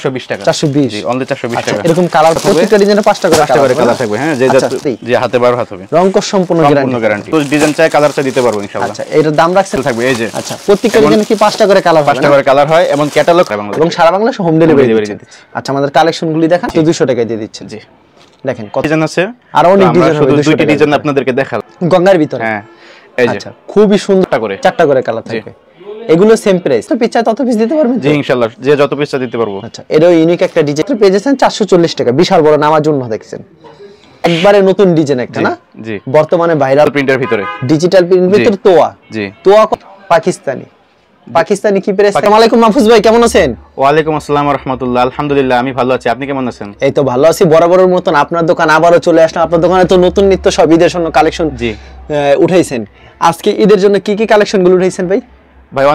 420 টাকা 420 জি অনলি 420 টাকা এরকম কালার প্রত্যেকটা ডিজাইনে 5টা করে কালার থাকবে হ্যাঁ যে হাতে 12 হাত হবে রং কোড সম্পূর্ণ গ্যারান্টি তো ডিজাইন চাই কালার চাই দিতে পারবো ইনশাআল্লাহ আচ্ছা এর দাম রাখছেন থাকবে এই যে আচ্ছা প্রত্যেকটা ডিজাইনে কি 5টা করে কালার হবে 5টা করে কালার হয় এবং ক্যাটালগ এবং সারা বাংলাদেশে হোম ডেলিভারি দিচ্ছেন আচ্ছা আমাদের কালেকশনগুলি দেখান 200 টাকায় দিয়ে দিচ্ছেন জি দেখেন কত ডিজাইন আছে আর অনেক ডিজাইন হবে দুইটা ডিজাইন আপনাদেরকে দেখালাম গঙ্গার ভিতরে হ্যাঁ এই যে আচ্ছা খুবই সুন্দর করে 4টা করে কালার থাকবে এগুলো সেম প্রাইস তো পিস চাই তত পিস দিতে পারবেন জি ইনশাআল্লাহ যে যত পিস দিতে পারবো আচ্ছা এরও ইউনিক একটা ডিজাইন পেয়েছেন 440 টাকা বিশাল বড় নামার জন্য দেখছেন একবারে নতুন ডিজাইন একটা না জি বর্তমানে ভাইরাল প্রিন্টের ভিতরে ডিজিটাল প্রিন্টের ভিতরে তোয়া জি তোয়া পাকিস্তানি কি প্রেস আসসালামু আলাইকুম মাহফুজ ভাই কেমন আছেন ওয়া আলাইকুম আসসালাম ওয়া রাহমাতুল্লাহ আলহামদুলিল্লাহ আমি ভালো আছি আপনি কেমন আছেন এই তো ভালো আছি বরাবরের মতন আপনার দোকান আবারো চলে আসলাম আপনার দোকানে তো নতুন নিত্য সব ঈদের জন্য কালেকশন জি উঠাইছেন আজকে ঈদের জন্য কি কি কালেকশন গুলো উঠাইছেন ভাই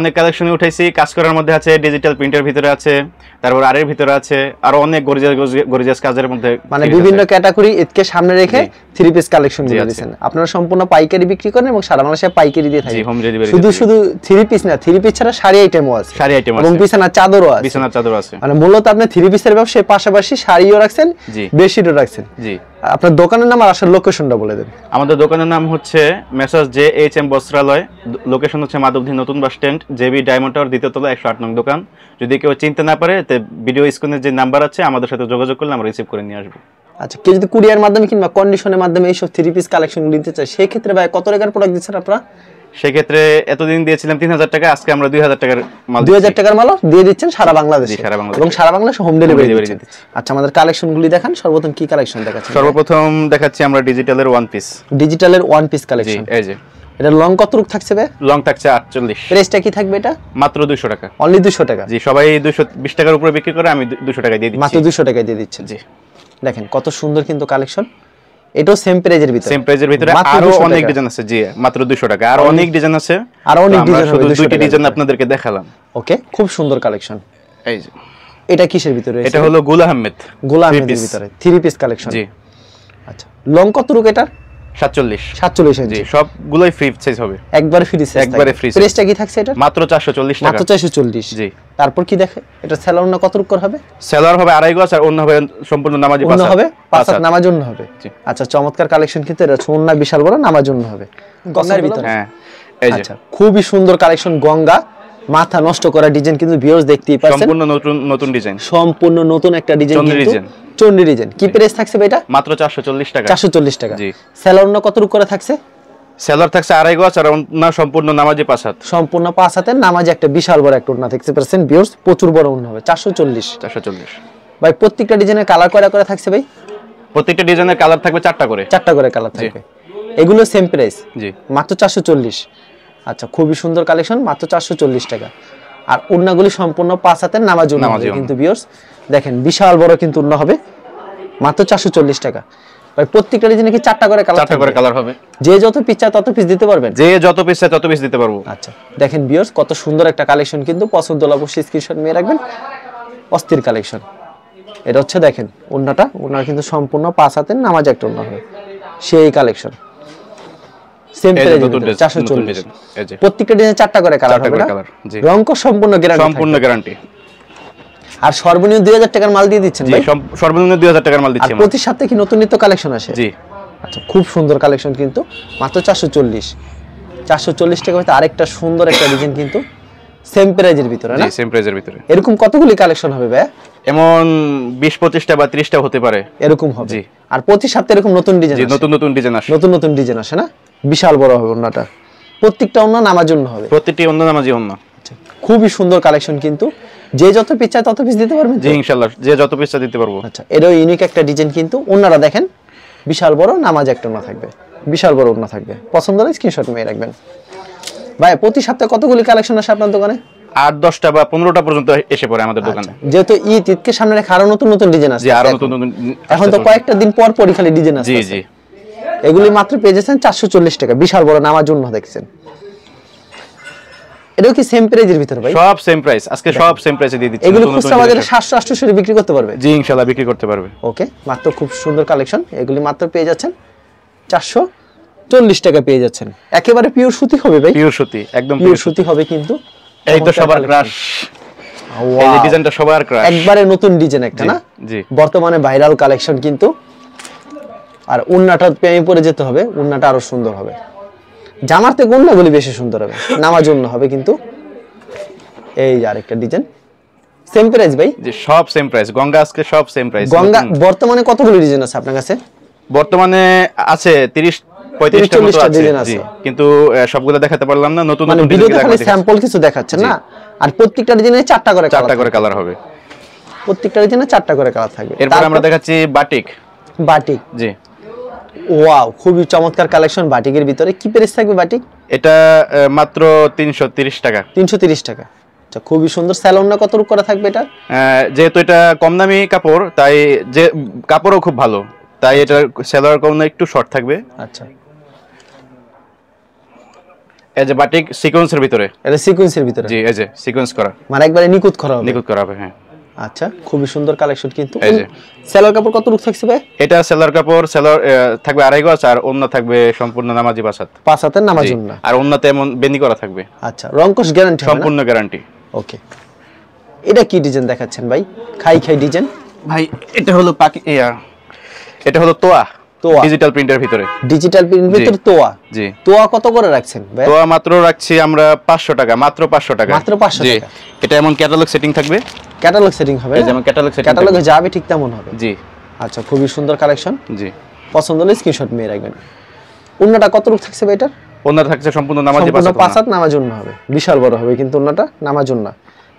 অনেক কালেকশনে উঠাইছি কাজ করার মধ্যে আছে ডিজিটাল প্রিন্টের ভিতরে আছে তারপর আরের ভিতরে আছে আর অনেক গর্জিয়াস কাজের মধ্যে মানে বিভিন্ন ক্যাটাগরি এতকে সামনে রেখে থ্রি পিস কালেকশন গুলো দিয়েছেন আপনারা সম্পূর্ণ পাইকারি বিক্রি করেন এবং সারা বাংলাদেশে পাইকারি দিয়ে থাকেন শুধু থ্রি পিস না থ্রি পিস ছাড়া শাড়ি আইটেমও আছে এবং বিছানার চাদরও আছে মানে মূলত আপনি থ্রি পিসের ব্যবসার পাশাপাশি শাড়িও রাখছেন বেডশিটও রাখছেন জি আপনার দোকানের নাম আর আসল লোকেশনটা বলে দেন আমাদের দোকানের নাম হচ্ছে মেসার্স JHM বস্ত্রালয় লোকেশন হচ্ছে মাধবদী নতুন bus stand JB diamond tower দ্বিতীয় তলা 108 নং দোকান যদি কেউ চিনতে না পারে তে ভিডিও স্ক্রিনে যে নাম্বার আছে আমাদের সাথে যোগাযোগ করলে আমরা রিসিভ করে নিয়ে আসব আচ্ছা কেউ যদি কুরিয়ার মাধ্যমে কিংবা কন্ডিশনের মাধ্যমে এই সব থ্রি পিস কালেকশন নিতে চায় সেই ক্ষেত্রে ভাই কত টাকার প্রোডাক্ট দিচ্ছেন আপনারা সেই ক্ষেত্রে এতদিন দিয়েছিলাম 3000 টাকা আজকে আমরা 2000 টাকার মাল 2000 টাকার মাল দিয়ে দিচ্ছেন সারা বাংলাদেশে এবং সারা বাংলাদেশে হোম ডেলিভারি দিচ্ছেন আচ্ছা আমাদের কালেকশনগুলি দেখান সর্বপ্রথম কি কালেকশন দেখাচ্ছেন সর্বপ্রথম দেখাচ্ছি আমরা ডিজিটালের ওয়ান পিস কালেকশন এই যে এটা লং কত রূপ থাকছে ভাই লং থাকছে 48 প্রাইসটা কি থাকবে এটা মাত্র 200 টাকা অনলি 200 টাকা জি সবাই 220 টাকার উপরে বিক্রি করে আমি 200 টাকায় দিয়ে দিচ্ছি মাত্র 200 টাকায় দিয়ে দিচ্ছেন জি দেখেন কত সুন্দর কিন্তু কালেকশন এটাও সেম প্রাইজের ভিতরে আরো অনেক ডিজাইন আছে জি মাত্র 200 টাকা আর অনেক ডিজাইন আছে আর অনেক ডিজাইন শুধু দুইটা ডিজাইন আপনাদেরকে দেখালাম ওকে খুব সুন্দর কালেকশন এই যে এটা কিসের ভিতরে এটা হলো গোল আহমেদের ভিতরে থ্রি পিস কালেকশন জি আচ্ছা লং কত রুক এটা 47 ইঞ্চি জি সবগুলোই ফ্রি সাইজ হবে একবারে ফ্রি সাইজ একবারে ফ্রি প্রাইসটা কি থাকছে এটা মাত্র 440 টাকা মাত্র 440 জি তারপর কি দেখে এটা সেলার না কত রুক হবে সেলার হবে আড়াই গজ আর অন্য হবে সম্পূর্ণ নামাজি পাঁচ হবে পাঁচ নামাজ জন্য হবে আচ্ছা চমৎকার কালেকশন কিন্তু এটা সুন্নাহ বিশাল বড় নামাজ জন্য হবে গঙ্গার ভিতরে হ্যাঁ এই যে আচ্ছা খুবই সুন্দর কালেকশন গঙ্গা মাথা নষ্ট করা ডিজাইন কিন্তু ভিউয়ার্স দেখতেই পাচ্ছেন সম্পূর্ণ নতুন একটা ডিজাইন চন্ডি ডিজাইন কি প্রাইস থাকছে ভাই এটা মাত্র 440 টাকা 440 টাকা জি সেলার না কত রুক করে থাকছে সেলার থাকছে আড়াই গজ আর না সম্পূর্ণ নামাজি পাঁচ হাত সম্পূর্ণ পাঁচ হাতের নামাজি একটা বিশাল বড় একটা ওড়না দেখতে পাচ্ছেন ভিউয়ার্স প্রচুর বড় ওড়না হবে 440 ভাই প্রত্যেকটা ডিজাইনের কালার করে থাকছে ভাই প্রত্যেকটা ডিজাইনের কালার থাকবে চারটা করে কালার থাকবে এগুলো সেম প্রাইস জি মাত্র 440 আচ্ছা খুবই সুন্দর কালেকশন মাত্র 440 টাকা আর ওড়নাগুলি সম্পূর্ণ পাঁচ হাতের নামাজ ওড়না হবে কিন্তু ভিউয়ার্স দেখেন বিশাল বড় কিন্তু ওড়না হবে মাত্র 440 টাকা ভাই প্রত্যেকটা ডিজাইনে কি চারটা করে কালার হবে যে যত পিস চায় তত পিস দিতে পারবেন যে যত পিস চায় তত পিস দিতে পারবো আচ্ছা দেখেন ভিউয়ার্স কত সুন্দর একটা কালেকশন কিন্তু পছন্দ হলে অবশ্যই স্ক্রিনশট নিয়ে রাখবেন অস্থির কালেকশন এটা হচ্ছে দেখেন ওড়নাটা কিন্তু সম্পূর্ণ পাঁচ হাতের নামাজ একটা ওড়না হবে সেই কালেকশন সেম প্রাইস 440 প্রত্যেকটা ডিজাইনে চারটা করে কালার হবে না রং কো সম্পূর্ণ গ্যারান্টি আর সর্বনিম্ন 2000 টাকার মাল দিয়ে দিচ্ছেন ভাই সর্বনিম্ন 2000 টাকার মাল দিচ্ছি আমরা প্রতি সপ্তাহে কি নতুন নিত্য কালেকশন আসে জি আচ্ছা খুব সুন্দর কালেকশন কিন্তু মাত্র 440 টাকা হইতে আরেকটা সুন্দর একটা ডিজাইন কিন্তু সেম প্রাইজের ভিতরে না জি সেম প্রাইজের ভিতরে এরকম কতগুলি কালেকশন হবে ভাই এমন 20-25টা বা 30টা হতে পারে এরকম হবে জি আর প্রতি সপ্তাহে এরকম নতুন ডিজাইন জি নতুন ডিজাইন আসে না বিশাল বড় হবে ওন্নাটা প্রত্যেকটা ওন্না নামার জন্য হবে প্রত্যেকটি ওন্না নামাজি ওন্না আচ্ছা খুবই সুন্দর কালেকশন কিন্তু যে যত পিস চায় তত পিস দিতে পারবেন জি ইনশাআল্লাহ যে যত পিস দিতে পারবো আচ্ছা এরও ইউনিক একটা ডিজাইন কিন্তু ওন্নারা দেখেন বিশাল বড় নামাজ একটা ওন্না থাকবে বিশাল বড় ওন্না থাকবে পছন্দ হলে স্ক্রিনশট নিয়ে রাখবেন ভাই প্রতি সপ্তাহে কতগুলি কালেকশন আসে আপনার দোকানে 8-10টা বা 15টা পর্যন্ত এসে পড়ে আমাদের দোকানে যেহেতু ঈদকে সামনে রেখে আরো নতুন ডিজাইন আছে জি আরো নতুন এখন তো কয়েকটা দিন পর পরই খালি ডিজাইন আছে জি এগুলি মাত্র পেয়েছেন 440 টাকা বিশাল বড় নামাজ জন্য দেখছেন এটাও কি সেম প্রাইজের ভিতরে ভাই সব সেম প্রাইস আজকে সব সেম প্রাইসে দিয়ে দিচ্ছি এগুলো খুচরা বাজারে 700-800 বিক্রি করতে পারবে জি ইনশাআল্লাহ বিক্রি করতে পারবে ওকে মাত্র খুব সুন্দর কালেকশন এগুলি মাত্র পেয়ে যাচ্ছেন 440 টাকা পেয়ে যাচ্ছেন একেবারে পিওর সুতি হবে ভাই পিওর সুতি একদম পিওর সুতি হবে কিন্তু এই তো সবার ক্রাশ এই যে ডিজাইনটা সবার ক্রাশ, একবারে নতুন ডিজাইন একটা না? জি, বর্তমানে ভাইরাল কালেকশন কিন্তু। আর উন্নাটা প্রেমে পড়ে যেতে হবে, উন্নাটা আরো সুন্দর হবে, জামার থেকে উন্নাগুলি বেশি সুন্দর হবে, নামার জন্য হবে কিন্তু। এই যে আরেকটা ডিজাইন, সেম প্রাইস ভাই? জি, সব সেম প্রাইস, গঙ্গা আজকে সব সেম প্রাইস। গঙ্গা বর্তমানে কতগুলো ডিজাইন আছে আপনার কাছে? বর্তমানে আছে 30-35টা মতো আছে, কিন্তু সবগুলো দেখাতে পারলাম না, নতুন নতুন ডিজাইন দেখালে স্যাম্পল কিছু দেখাচ্ছেন না। আর প্রত্যেকটা ডিজাইনে 4টা করে কালার হবে, প্রত্যেকটা ডিজাইনে 4টা করে কালার থাকবে। এরপর আমরা দেখাচ্ছি বাটিক। বাটিক, জি, ওয়াও, খুবই চমৎকার কালেকশন বাটিকের ভিতরে। কি প্রাইস থাকবে বাটিক? এটা মাত্র 330 টাকা। 330 টাকা। আচ্ছা, খুবই সুন্দর। স্যালোনটা কত করে থাকবে এটা? যেহেতু এটা কম দামি কাপড়, তাই যে কাপড়ও খুব ভালো, তাই এটা সেলার কম না, একটু শর্ট থাকবে। আচ্ছা, এই যে বাটিক সিকোয়েন্সের ভিতরে, এটা সিকোয়েন্সের ভিতরে? জি, এই যে সিকোয়েন্স করা, মানে একবারে নিখুঁত করা হবে? নিখুঁত করা হবে, হ্যাঁ। আচ্ছা, খুবই সুন্দর কালেকশন কিন্তু। এই যে সেলার কাপড় কত রূপ থাকছে ভাই? এটা সেলার কাপড়, সেলার থাকবে 2.5 গজ, আর ওন্না থাকবে সম্পূর্ণ নামাজি 5 হাতের নামাজি ওন্না, আর ওন্নাতে এমন বেনি করা থাকবে। আচ্ছা, রংকশ গ্যারান্টি? সম্পূর্ণ গ্যারান্টি। ওকে, এটা কি ডিজাইন দেখাচ্ছেন ভাই? খাই ডিজাইন ভাই, এটা হলো এটা হলো তোয়া ডিজিটাল প্রিন্টের ভিতরে। ডিজিটাল প্রিন্টের ভিতরে তোয়া? জি। তোয়া কত করে রাখছেন ভাই? তোয়া মাত্র রাখছি আমরা 500 টাকা, মাত্র 500 টাকা। মাত্র 500 টাকা। এটা এমন ক্যাটালগ সেটিং থাকবে, ক্যাটালগ সেটিং হবে, এই যেমন ক্যাটালগ সেটিং, ক্যাটালগে যাবে ঠিক তেমন হবে। জি। আচ্ছা, খুবই সুন্দর কালেকশন। জি, পছন্দ হলে স্ক্রিনশট নিয়ে রাখবেন। ওন্নাটা কত রূপ থাকছে ভাই এটা? ওন্না থাকছে সম্পূর্ণ নামাজি 5 হাত নামাজ জন্য হবে, বিশাল বড় হবে কিন্তু ওন্নাটা নামাজ জন্য।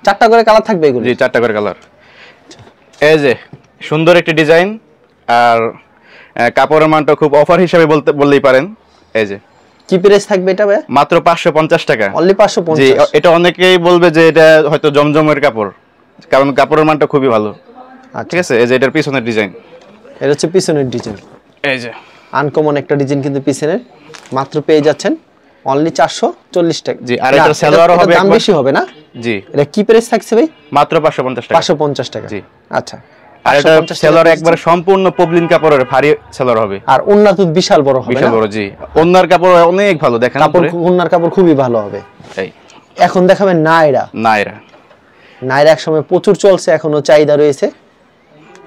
4টা করে কালার থাকবে এগুলো? জি, 4টা করে কালার। এই যে সুন্দর একটি ডিজাইন, আর কাপড়ের মানটা খুব অফার হিসেবে বললেই পারেন। এই যে কি প্রাইস থাকবে এটা ভাই? মাত্র 550 টাকা, অনলি 550। জি, এটা অনেকেই বলবে যে এটা হয়তো জমজমের কাপড়, কারণ কাপড়ের মানটা খুবই ভালো। ঠিক আছে, এই যে এটার পিছনের ডিজাইন, এটা হচ্ছে পিছনের ডিজাইন। এই যে আনকমন একটা ডিজাইন কিন্তু পিছনের, মাত্র পেয়ে যাচ্ছেন অনলি 440 টাকা। জি, আর এটা সালোয়ারও হবে, দাম বেশি হবে না? জি। এটা কি প্রাইস থাকছে ভাই? মাত্র 550 টাকা। 550 টাকা, জি। আচ্ছা, আর এটা সালোয়ার একবারে সম্পূর্ণ পবলিন কাপড়ের ভারী সালোয়ার হবে, আর ওন্না তো বিশাল বড় হবে, বিশাল বড়। জি, ওন্নার কাপড় অনেক ভালো, দেখেন কাপড়, ওন্নার কাপড় খুবই ভালো হবে। এই এখন দেখাবেন নায়রা। নায়রা একসময় প্রচুর চলছে, এখনো চাহিদা রয়েছে।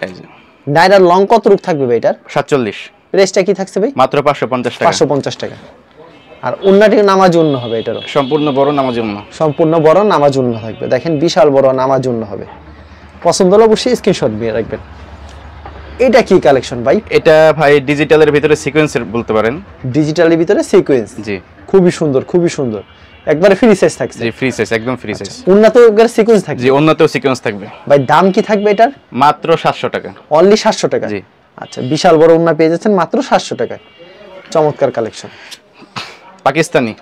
এই যে নায়রার লং কত রূপ থাকবে ভাই এটার? 47। প্রাইসটা কি থাকছে ভাই? মাত্র 550 টাকা। 550 টাকা। আর ওন্নাটি নামাজ জন্য হবে, এটারও সম্পূর্ণ বড় নামাজ জন্য, সম্পূর্ণ বড় নামাজ জন্য থাকবে। দেখেন বিশাল বড় নামাজ জন্য হবে। পছন্দ হলে অবশ্যই স্ক্রিনশট নিয়ে রাখবেন। এটা কি কালেকশন ভাই? এটা ভাই ডিজিটালের ভিতরে সিকোয়েন্সের বলতে পারেন, ডিজিটালের ভিতরে সিকোয়েন্স। জি, খুবই সুন্দর, খুবই সুন্দর। একবারে ফ্রি সাইজ থাকছে? জি, ফ্রি সাইজ, একদম ফ্রি সাইজ। উন্নত একবারে সিকোয়েন্স থাকবে? জি, উন্নতও সিকোয়েন্স থাকবে। ভাই দাম কি থাকবে এটার? মাত্র 700 টাকা, অনলি 700 টাকা। জি। আচ্ছা, বিশাল বড় উন্না পেয়ে যাচ্ছেন মাত্র 700 টাকায়। চমৎকার কালেকশন। পাকিস্তানি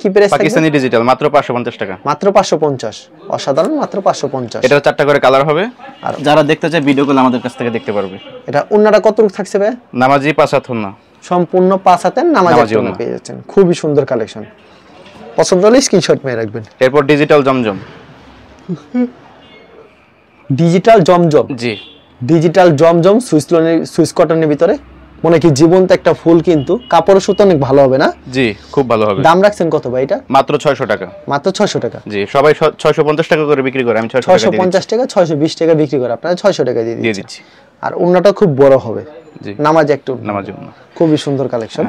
কি প্রাইস? পাকিস্তানি ডিজিটাল মাত্র 550 টাকা, মাত্র 550। অসাধারণ, মাত্র 550। এটা 4টা করে কালার হবে, আর যারা দেখতে চায় ভিডিও কল আমাদের কাছ থেকে দেখতে পারবে। এটা উন্নাটা কত রূপ থাকছে ভাই? নামাজি 5 হাত না, সম্পূর্ণ 5 হাতের নামাজি উন্না পেয়ে যাচ্ছেন। খুবই সুন্দর কালেকশন। পছন্দ হলে স্ক্রিনশট নিয়ে রাখবেন। এরপর ডিজিটাল জমজম। ডিজিটাল জমজম? জি, ডিজিটাল জমজম সুইস কটনের ভিতরে, মনে কি জীবন্ত একটা ফুল, কিন্তু কাপড় সুতো অনেক ভালো হবে না? জি, খুব ভালো হবে। দাম রাখছেন কত ভাই এটা? মাত্র 600 টাকা। মাত্র 600 টাকা? জি, সবাই 650 টাকা করে বিক্রি করে, আমি 650 টাকা 620 টাকা বিক্রি করে, আপনারা 600 টাকা দিয়ে দিচ্ছি। আর ওন্নাটা খুব বড় হবে, জি, নামাজ একটু নামাজ ওন্না। খুবই সুন্দর কালেকশন।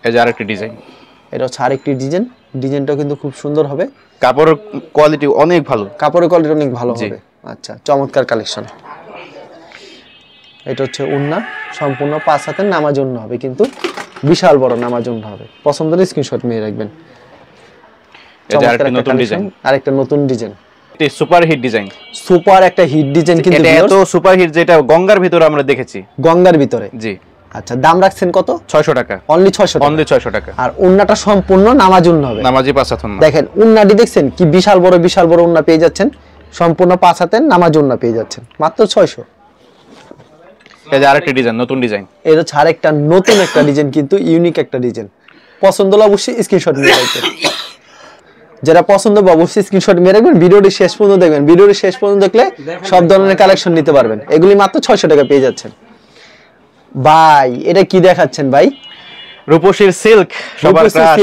এই যে আরেকটি ডিজাইন, এটা হচ্ছে আরেকটি ডিজাইন। ডিজাইনটাও কিন্তু খুব সুন্দর হবে, কাপড়ের কোয়ালিটি অনেক ভালো, কাপড়ের কোয়ালিটি অনেক ভালো হবে। আচ্ছা, চমৎকার কালেকশন। এটা হচ্ছে উন্না, সম্পূর্ণ 5 হাতের নামাজ জন্য হবে, কিন্তু বিশাল বড় নামাজ জন্য হবে। পছন্দ হলে স্ক্রিনশট নিয়ে রাখবেন। এটা আরেকটা নতুন ডিজাইন, আরেকটা নতুন ডিজাইন। এটা সুপার হিট ডিজাইন, সুপার একটা হিট ডিজাইন, কিন্তু এটা এত সুপার হিট যেটা গঙ্গার ভিতরে আমরা দেখেছি, গঙ্গার ভিতরে। জি। আচ্ছা, দাম রাখছেন কত? 600 টাকা, অনলি 600 টাকা, অনলি 600 টাকা। আর উন্নাটা সম্পূর্ণ নামাজ জন্য হবে, নামাজি 5 হাত না। দেখেন উন্নাটি দেখছেন কি বিশাল বড় উন্না পেয়ে যাচ্ছেন, সম্পূর্ণ 5 হাতের নামাজ উন্না পেয়ে যাচ্ছেন মাত্র 600। এই যে আরেকটা ডিজাইন, নতুন ডিজাইন। এটা হচ্ছে আরেকটা নতুন একটা ডিজাইন, কিন্তু ইউনিক একটা ডিজাইন। পছন্দ হলে অবশ্যই স্ক্রিনশট নিয়ে রাখবেন। যারা পছন্দ হবে অবশ্যই স্ক্রিনশট নিয়ে রাখবেন। ভিডিওটি শেষ পর্যন্ত দেখবেন, ভিডিওটি শেষ পর্যন্ত দেখলে সব ধরনের কালেকশন নিতে পারবেন। এগুলি মাত্র 600 টাকা পেয়ে যাচ্ছেন। ভাই এটা কি দেখাচ্ছেন ভাই? রূপসীর সিল্ক, সবার ক্রাশ,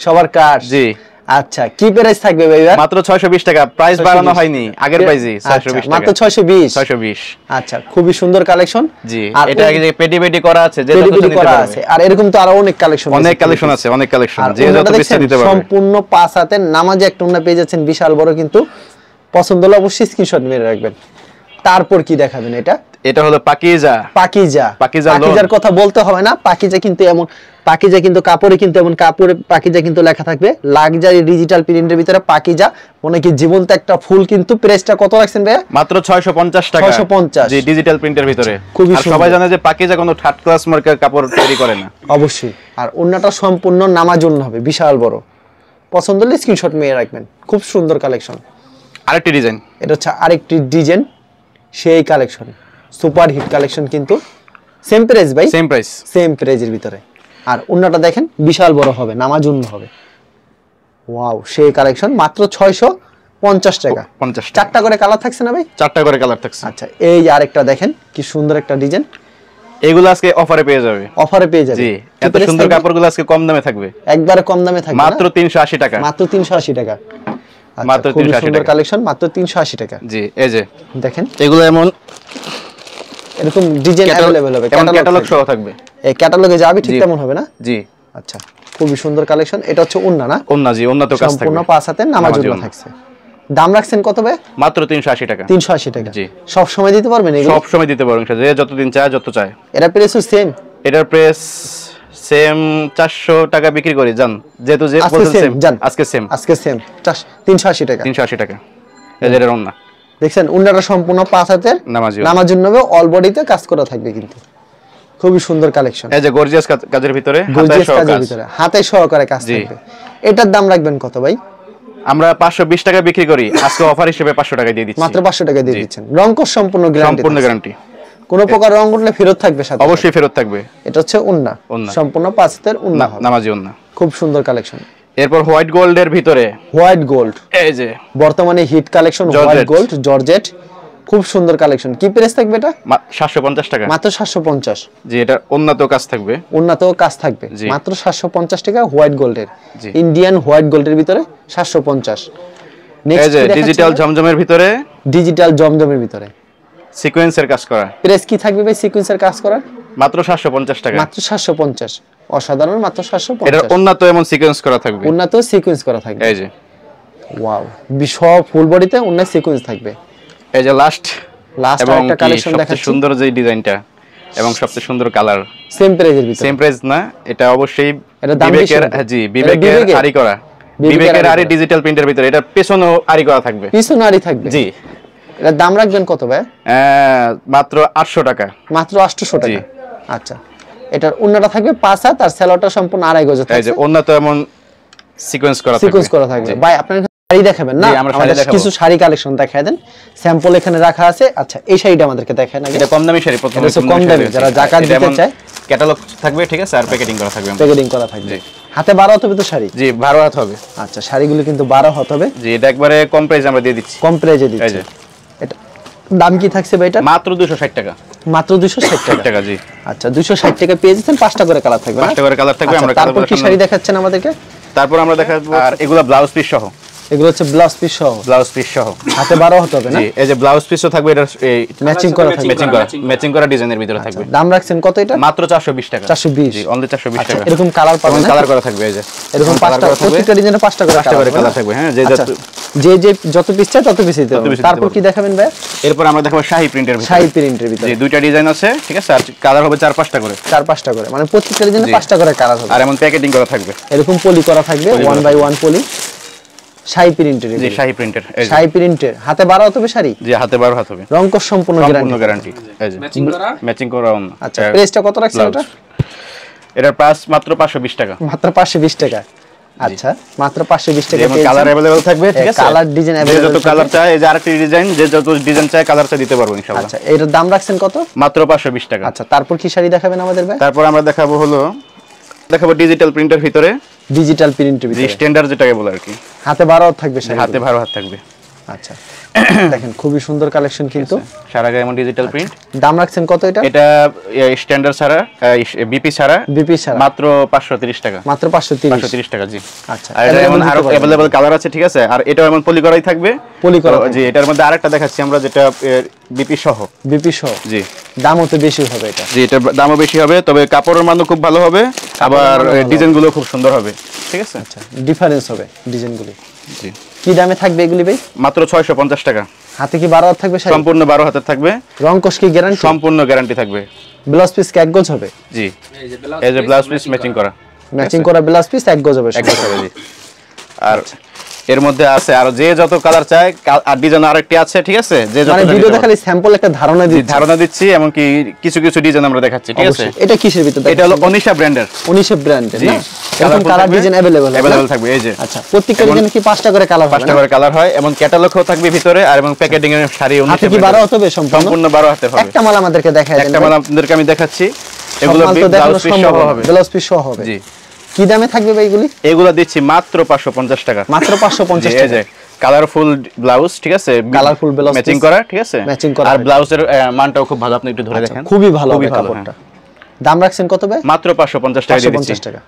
সবার ক্রাশ। জি, আচ্ছা কি প্রাইস থাকবে ভাই মাত্র 620 টাকা প্রাইস বাড়ানো হয়নি আগের প্রাইসই 620 টাকা মাত্র 620 620 আচ্ছা খুবই সুন্দর কালেকশন জি এটা আগে যে পেটি করা আছে যে যত নিতে পারবে আর এরকম তো আরো অনেক কালেকশন আছে অনেক কালেকশন যে যত বেশি দিতে পারবে সম্পূর্ণ 5 হাতের নামাজে একটা ওন্না পেয়ে যাচ্ছেন বিশাল বড় কিন্তু পছন্দ হলে অবশ্যই স্ক্রিনশট মেরে রাখবেন তারপর কি দেখাবেন এটা হলো পাকিজার কথা বলতে হবে না পাকিজা কিন্তু কাপড়ে কিন্তু এমন কাপড়ে পাকিজা কিন্তু লেখা থাকবে লাক্সারি ডিজিটাল প্রিন্টের ভিতরে পাকিজা মনে কি জীবন্ত একটা ফুল কিন্তু প্রাইসটা কত রাখছেন ভাই মাত্র 650 টাকা 650 জি ডিজিটাল প্রিন্টের ভিতরে আর সবাই জানে যে পাকিজা কোনো থার্ড ক্লাস মার্কের কাপড় তৈরি করে না অবশ্যই আর ওন্নাটা সম্পূর্ণ নামাজ ওন্না হবে বিশাল বড় পছন্দ হলে স্ক্রিনশট মেরে রাখবেন খুব সুন্দর কালেকশন আরেকটি ডিজাইন এটা হচ্ছে আরেকটি ডিজাইন সেই কালেকশন সুপার হিট কালেকশন কিন্তু সেম প্রাইস ভাই সেম প্রাইজের ভিতরে আর ওন্নাটা দেখেন বিশাল বড় হবে নামাজ ওন্না হবে ওয়াও সেই কালেকশন মাত্র 650 টাকা 50 চারটা করে কালার থাকছে না ভাই চারটা করে কালার থাকছে আচ্ছা এই আরেকটা দেখেন কি সুন্দর একটা ডিজাইন এগুলো আজকে অফারে পেয়ে যাবে জি এত সুন্দর কাপড়গুলো আজকে কম দামে থাকবে একবারে কম দামে থাকবে মাত্র 380 টাকা মাত্র 380 টাকা মাত্র 380 টাকা কালেকশন মাত্র 380 টাকা জি এই যে দেখেন এগুলো এরকম ডিজাইন अवेलेबल হবে ক্যাটালগ সহ থাকবে এই ক্যাটালগে যাবে ঠিক তেমন হবে না জি আচ্ছা খুবই সুন্দর কালেকশন এটা হচ্ছে ওন্না না ওন্না জি ওন্না তো কাজ থাকবে সম্পূর্ণ পাঁচ হাতে নামাজ ওন্না থাকছে দাম রাখছেন কত ভাই মাত্র 380 টাকা 380 টাকা জি সব সময় দিতে পারবেন এগুলো সব সময় দিতে পারবেন যে যতদিন চায় যত চায় এর প্রাইসও সেম এটার প্রাইস সেম 400 টাকা বিক্রি করি জান যেহেতু যে বলছেন সেম আজকে সেম 380 টাকা 380 টাকা এদের ওন্না দেখছেন ওন্নাটা সম্পূর্ণ পাঁচ হাতের নামাজ জন্য হবে অল বডিতে কাজ করা থাকবে কিন্তু খুবই সুন্দর কালেকশন এই যে গর্জিয়াস কাজের ভিতরে হাতে সহকারে কাজ থাকবে এটার দাম রাখবেন কত ভাই আমরা 520 টাকা বিক্রি করি আজকে অফার হিসেবে 500 টাকা দিয়ে দিচ্ছি মাত্র 500 টাকা দিয়ে দিচ্ছেন রংকশ সম্পূর্ণ গ্যারান্টি কোন প্রকার রং উঠলে ফেরত থাকবে সাথে অবশ্যই ফেরত থাকবে এটা হচ্ছে ওন্না সম্পূর্ণ পাঁচ হাতের ওন্না নামাজি ওন্না খুব সুন্দর কালেকশন এরপর হোয়াইট গোল্ডের ভিতরে হোয়াইট গোল্ড এই যে বর্তমানে hit collection white gold georgette খুব সুন্দর কালেকশন কি প্রাইস থাকবে এটা 750 টাকা মাত্র 750 জি এটা উন্নত কাজ থাকবে মাত্র 750 টাকা হোয়াইট গোল্ডের ইন্ডিয়ান হোয়াইট গোল্ডের ভিতরে 750 নেক্সট এই যে ডিজিটাল জমজমের ভিতরে সিকোয়েন্সের কাজ করা প্রাইস কি থাকবে ভাই সিকোয়েন্সের কাজ করা মাত্র 750 টাকা মাত্র 750 অসাধারণ মাত্র 750 এটা উন্নত এমন সিকোয়েন্স করা থাকবে এই যে ওয়াও সব ফুল বডিতে উন্নত সিকোয়েন্স থাকবে এই যে লাস্ট একটা কালেকশন দেখাচ্ছি সবচেয়ে সুন্দর যে ডিজাইনটা এবং সবচেয়ে সুন্দর কালার সেম প্রাইজের ভিতরে সেম প্রাইস না এটা অবশ্যই বিবেকের বিবেকের আরি করা বিবেকের আরি ডিজিটাল প্রিন্টের ভিতরে এটা পেছনেও আরি করা থাকবে জি এটা দাম রাখবেন কত ভাই মাত্র 800 টাকা মাত্র 800 টাকা আচ্ছা এটার ওন্নাটা থাকবে 5 হাত আর সেলোটা সম্পূর্ণ আড়াই গজ থাকবে এই যে ওন্না তো এমন সিকোয়েন্স করা থাকবে ভাই আপনার শাড়ি দেখাবেন না আমাদের কিছু শাড়ি কালেকশন দেখায় দেন স্যাম্পল এখানে রাখা আছে আচ্ছা এই শাড়িটা আমাদেরকে দেখায় না এটা কম দামি শাড়ি প্রথমে কম দামি যারা যাকাত দিতে চায় ক্যাটালগ থাকবে ঠিক আছে আর প্যাকেটিং করা থাকবে হাতে 12 হাত হবে তো শাড়ি জি 12 হাত হবে আচ্ছা শাড়িগুলো কিন্তু 12 হাত হবে জি এটা একবারে কম প্রাইসে আমরা দিয়ে দিচ্ছি কম প্রাইসে দিচ্ছি এটা দাম কি থাকছে ভাই এটা মাত্র 260 টাকা মাত্র 260 টাকা জি আচ্ছা 260 টাকা পেয়ে যাচ্ছেন 5টা করে কালার থাকবে 5টা করে কালার থাকবে আমরা তারপর কি শাড়ি দেখাচ্ছেন আমাদেরকে তারপর আমরা দেখাবো আর এগুলা ব্লাউজ পিস সহ এগুলো হচ্ছে ব্লাউজ পিস সহ হাতে 12 হতে হবে না জি এই যে ব্লাউজ পিসও থাকবে এটা ম্যাচিং করা থাকবে ম্যাচিং করা ডিজাইনের ভিতরে থাকবে দাম রাখছেন কত এটা মাত্র 420 টাকা 420 জি অনলি 420 টাকা এরকম কালার পাবেন কালার করা থাকবে এই যে এরকম 5টা প্রত্যেকটা ডিজাইনে 5টা করে কালার থাকবে হ্যাঁ যে যত পিস চাই তত পিস দিতে হবে তারপর কি দেখাবেন ভাই এরপর আমরা দেখাবো শাহী প্রিন্টের ভিতরে জি দুইটা ডিজাইন আছে ঠিক আছে আর কালার হবে 4-5টা করে মানে প্রত্যেকটা ডিজাইনে 5টা করে কালার হবে আর এমন প্যাকেটিং করা থাকবে এরকম পলি করা থাকবে 1 বাই 1 পলি শাহী প্রিন্টের জি শাহী প্রিন্টের হাতে 12 হাত হবে শাড়ি জি হাতে 12 হাত হবে রংকশ সম্পূর্ণ গ্যারান্টি এই যে ম্যাচিং করা আচ্ছা প্রাইসটা কত রাখছেন এটা এটার প্রাইস মাত্র 520 টাকা মাত্র 520 টাকা আচ্ছা মাত্র 520 টাকা পেয়ে কালার अवेलेबल থাকবে ঠিক আছে কালার ডিজাইন अवेलेबल যত কালার চাই এই যে আরেকটি ডিজাইন যে যত ডিজাইন চাই কালারটা দিতে পারবো ইনশাআল্লাহ আচ্ছা এর দাম রাখছেন কত মাত্র 520 টাকা আচ্ছা তারপর কি শাড়ি দেখাবেন আমাদের ভাই তারপর আমরা দেখাবো ডিজিটাল প্রিন্টের ভিতরে স্ট্যান্ডার্ড যেটাকে বলে আর কি হাতে 12 হাত থাকবে শাড়ি হাতে 12 হাত থাকবে আচ্ছা দেখেন খুবই সুন্দর কালেকশন কিন্তু সারা গায়ে এমন ডিজিটাল প্রিন্ট। দাম রাখছেন কত এটা? এটা স্ট্যান্ডার্ড ছাড়া বিপি ছাড়া মাত্র 530 টাকা। মাত্র 530 টাকা জি। আচ্ছা আর এটা এমন আরো अवेलेबल কালার আছে ঠিক আছে। আর এটাও এমন পলি করাই থাকবে, পলি করা জি। এটার মধ্যে আরেকটা দেখাচ্ছি আমরা যেটা বিপি সহ জি। দামও তো বেশি হবে এটা জি, এটা দামও বেশি হবে, তবে কাপড়ের মানও খুব ভালো হবে, আবার ডিজাইনগুলো খুব সুন্দর হবে ঠিক আছে। আচ্ছা ডিফারেন্স হবে ডিজাইনগুলো জি। কি দামে থাকবে এগুলি ভাই? মাত্র 650 টাকা। হাতে কি 12 হাত থাকবে? সম্পূর্ণ 12 হাতের থাকবে। রং কোশ কি গ্যারান্টি? সম্পূর্ণ গ্যারান্টি থাকবে। ব্লাউজ পিস কি এক গজ হবে? জি, এই যে ব্লাউজ পিস ম্যাচিং করা ব্লাউজ পিস এক গজ হবে জি। আর এর মধ্যে আছে আর যে যত কালার চায়, আর ডিজাইন আরেকটি আছে ঠিক আছে। যে যত মানে ভিডিওতে খালি স্যাম্পল একটা ধারণা দিচ্ছি এমন কি কিছু কিছু ডিজাইন আমরা দেখাচ্ছি ঠিক আছে। এটা কিসের ভিতর? এটা হলো অনিশা ব্র্যান্ডের। অনিশা ব্র্যান্ডের না? এরকম কালার ডিজাইন अवेलेबल থাকবে এই যে। আচ্ছা প্রত্যেকটা ডিজাইন কি 5টা করে কালার হবে? 5টা করে কালার হয়, এবং ক্যাটালগও থাকবে ভিতরে, আর এবং প্যাকেটিং এর শাড়ি অনিশা। হাতে কি 12 হাত হবে? সম্পূর্ণ 12 হাতের হবে। একটা মাল আমাদেরকে দেখায় দেন। একটা মাল আপনাদেরকে আমি দেখাচ্ছি। এগুলো ব্লাউজ পিস সহ হবে। ব্লাউজ পিস সহ হবে জি। কি দামে থাকবে ভাই এগুলি? এগুলো দিচ্ছি মাত্র 550 টাকা। মাত্র 550 টাকা। এই যে কালারফুল ব্লাউজ ঠিক আছে, কালারফুল ব্লাউজ ম্যাচিং করা ঠিক আছে, ম্যাচিং করা। আর ব্লাউজের মানটাও খুব ভালো, আপনি একটু ধরে দেখেন খুবই ভালো হবে কাপড়টা। দাম রাখছেন কত ভাই? মাত্র 550 টাকা দিয়ে দিচ্ছি। 550 টাকা।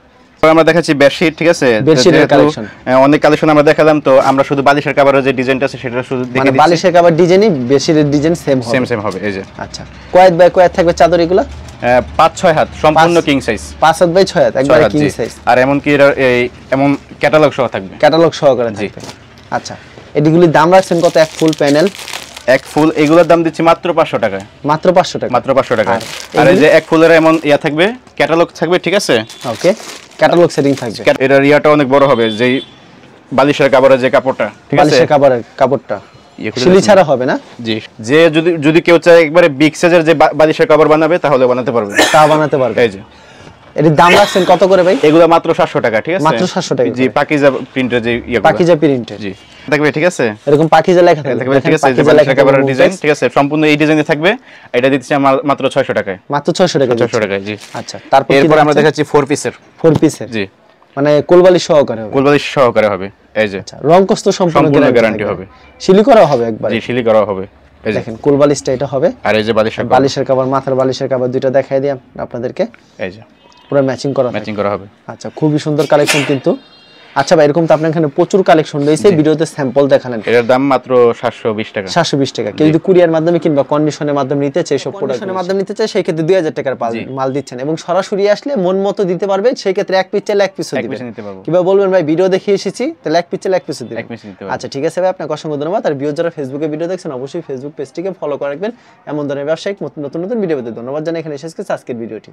আমরা দেখাচ্ছি বেডশিট ঠিক আছে। বেডশিটের কালেকশন অনেক কালেকশন আমরা দেখালাম, তো আমরা শুধু বালিশের কভারের যে ডিজাইনটা আছে সেটা শুধু দেখিয়ে দিচ্ছি। মানে বালিশের কভার ডিজাইনই বেডশিটের ডিজাইন সেম হবে এই যে। আচ্ছা কয়েক বাই কয়েক থাকবে চাদর এগুলা? 5-6 হাত সম্পূর্ণ কিং সাইজ। 5 হাত বাই 6 হাত একবারে কিং সাইজ। আর এমন কি এমন ক্যাটালগ সহ থাকবে। ক্যাটালগ সহকারে থাকবে। আচ্ছা এগুলির দাম রাখছেন কত? এক ফুল প্যানেল এক ফুল এগুলোর দাম দিচ্ছি মাত্র 500 টাকা। মাত্র 500 টাকা। মাত্র 500 টাকা। আর এই যে এক ফুলের এমন ইয়া থাকবে, ক্যাটালগ থাকবে ঠিক আছে। ওকে ক্যাটালগ সেটিং থাকবে। এটার ইয়াটা অনেক বড় হবে, যেই বালিশের কভারের যে কাপড়টা ঠিক আছে, বালিশের কভারের কাপড়টা শিলি ছাড়া হবে না জি। যে যদি কেউ চায় একবারে বিগ সাইজের যে বালিশের কভার বানাবে তাহলে বানাতে পারবে, তা বানাতে পারবে এই যে। এর দাম রাখছেন কত করে ভাই? এগুলো মাত্র 700 টাকা ঠিক আছে। মাত্র 700 টাকা জি। পাকিজা প্রিন্টের যে ইয়াগুলো, পাকিজা প্রিন্টের জি থাকবে ঠিক আছে। এরকম পাকিজা লেখা থাকবে ঠিক আছে। যে বালিশের কভারের ডিজাইন ঠিক আছে, সম্পূর্ণ এই ডিজাইনে থাকবে। এটা দিচ্ছি মাত্র 600 টাকায়। মাত্র 600 টাকা। 600 টাকায় জি। আচ্ছা এরপর আমরা দেখাচ্ছি 4 পিসের জি। মানে কোলবালিশ সহকারে হবে। কোলবালিশ সহকারে হবে এই যে। আচ্ছা রং কোস্ত সম্পূর্ণ গ্যারান্টি হবে। শিলি করা হবে একবার। জি শিলি করা হবে এই যে। দেখেন কোলবালিশটা এটা হবে। আর এই যে বালিশের কভার, মাথার বালিশের কভার দুটো দেখাই দিই আপনাদেরকে। এই যে পুরো ম্যাচিং করা হবে। আচ্ছা খুবই সুন্দর কালেকশন কিন্তু। আচ্ছা ভাই এরকম তো আপনার এখানে প্রচুর কালেকশন রয়েছে, ভিডিওতে স্যাম্পল দেখালেন। এর দাম মাত্র 720 টাকা। 720 টাকা। কেউ যদি কুরিয়ার মাধ্যমে কিংবা কন্ডিশনের মাধ্যমে নিতে চায়, সব প্রোডাক্টের মাধ্যমে নিতে চায়, সেই ক্ষেত্রে 2000 টাকার মাল দিচ্ছেন, এবং সরাসরি আসলে মন মতো দিতে পারবে। সেই ক্ষেত্রে এক পিস চাইলে এক পিসও দিবেন। কিংবা বলবেন ভাই ভিডিও দেখে এসেছি, তাহলে এক পিস চাইলে এক পিসও দিবেন। আচ্ছা ঠিক আছে ভাই, আপনাকে অসংখ্য ধন্যবাদ। আর ভিউয়ার যারা ফেসবুকে ভিডিও দেখছেন অবশ্যই ফেসবুক পেজটিকে ফলো করে রাখবেন। এমন ধরনের ব্যবসায়িক নতুন ভিডিও পেতে ধন্যবাদ জানাই। এখানে শেষ করছি আজকের ভিডিওটি।